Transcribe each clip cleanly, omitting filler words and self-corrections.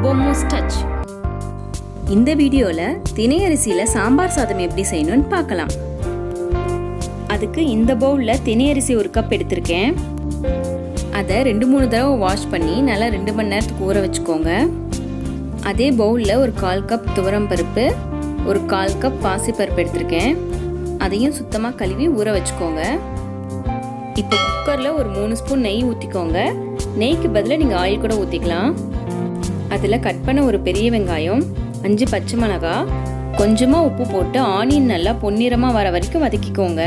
பொம்மூஸ் touch. இந்த வீடியோவில் தினை அரிசியில் சாம்பார் சாதம் எப்படி செய்யணும்னு பார்க்கலாம். அதுக்கு இந்த பவுலில் தினை அரிசி 1 கப் எடுத்திருக்கேன். அதை 2-3 தடவை வாஷ் பண்ணி நல்லா 2 மணி நேரத்துக்கு ஊற வச்சுக்கோங்க. அதே பவுலில் ஒரு 1/4 கப் துவரம் பருப்பு, ஒரு 1/4 கப் பாசிப்பருப்பு எடுத்திருக்கேன். அதையும் சுத்தமாக கழுவி ஊற வச்சுக்கோங்க. இப்போ குக்கரில் ஒரு 3 ஸ்பூன் நெய் ஊற்றிக்கோங்க. நெய்க்கு பதிலாக நீங்கள் ஆயில் கூட ஊற்றிக்கலாம். அதில் கட் பண்ண ஒரு பெரிய வெங்காயம், 5 பச்சை மிளகாய், கொஞ்சமாக உப்பு போட்டு ஆனியன் நல்லா பொன்னிறமாக வர வரைக்கும் வதக்கிக்கோங்க.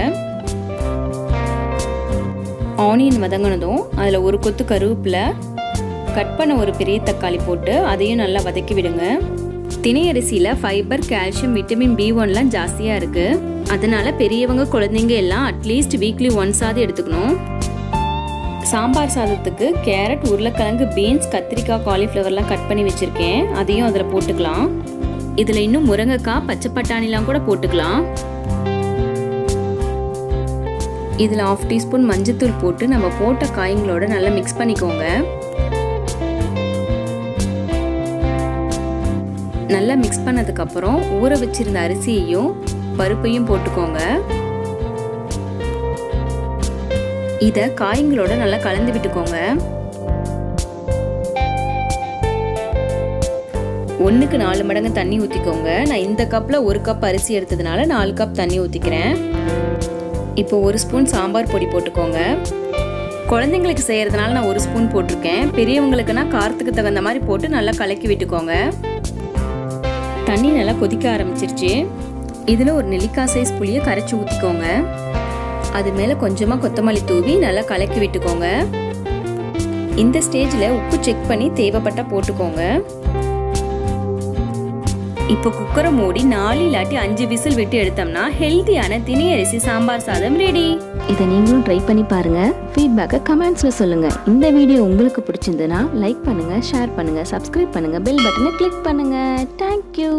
ஆனியன் வதங்கினதும் அதில் ஒரு கொத்து கருவேப்பிலை, கட் பண்ண ஒரு பெரிய தக்காளி போட்டு அதையும் நல்லா வதக்கி விடுங்க. தினை அரிசியில் ஃபைபர், கால்சியம், விட்டமின் B1லாம் ஜாஸ்தியாக இருக்குது. அதனால பெரியவங்க குழந்தைங்க எல்லாம் அட்லீஸ்ட் வீக்லி ஒன்ஸாவது எடுத்துக்கணும். சாம்பார் சாதத்துக்கு கேரட், உருளைக்கிழங்கு, பீன்ஸ், கத்திரிக்காய், காலிஃப்ளவர்லாம் கட் பண்ணி வச்சுருக்கேன். அதையும் அதில் போட்டுக்கலாம். இதில் இன்னும் முருங்கைக்காய், பச்சை பட்டாணிலாம் கூட போட்டுக்கலாம். இதில் 1/2 டீஸ்பூன் மஞ்சத்தூள் போட்டு நம்ம போட்ட காய்களோட நல்லா மிக்ஸ் பண்ணிக்கோங்க. நல்லா மிக்ஸ் பண்ணதுக்கப்புறம் ஊற வச்சிருந்த அரிசியையும் பருப்பையும் போட்டுக்கோங்க. இதை காய்களோட நல்லா கலந்து விட்டுக்கோங்க. 1க்கு 4 மடங்கு தண்ணி ஊற்றிக்கோங்க. நான் இந்த கப்பில் 1 கப் அரிசி எடுத்ததுனால 4 கப் தண்ணி ஊற்றிக்கிறேன். இப்போ 1 ஸ்பூன் சாம்பார் பொடி போட்டுக்கோங்க. குழந்தைங்களுக்கு செய்கிறதுனால நான் 1 ஸ்பூன் போட்டிருக்கேன். பெரியவங்களுக்குன்னா காரத்துக்கு தகுந்த மாதிரி போட்டு நல்லா கலக்கி விட்டுக்கோங்க. தண்ணி நல்லா கொதிக்க ஆரம்பிச்சிருச்சு. இதில் ஒரு நெல்லிக்காய் சைஸ் புளியை கரைச்சி ஊற்றிக்கோங்க. அது மேலே கொஞ்சமாக கொத்தமல்லி தூவி நல்லா கலக்கி விட்டுக்கோங்க. இந்த ஸ்டேஜில் உப்பு செக் பண்ணி தேவைப்பட்ட போட்டுக்கோங்க. இப்போ குக்கரை மூடி 4 இல்லாட்டி 5 விசில் விட்டு எடுத்தோம்னா ஹெல்த்தியான தினை அரிசி சாம்பார் சாதம் ரெடி. இதை நீங்களும் ட்ரை பண்ணி பாருங்க. ஃபீட்பேக்கை கமெண்ட்ஸில் சொல்லுங்க. இந்த வீடியோ உங்களுக்கு பிடிச்சிருந்ததுன்னா லைக் பண்ணுங்க, ஷேர் பண்ணுங்க, சப்ஸ்கிரைப் பண்ணுங்க, பெல் பட்டனை கிளிக் பண்ணுங்க. தேங்க்யூ.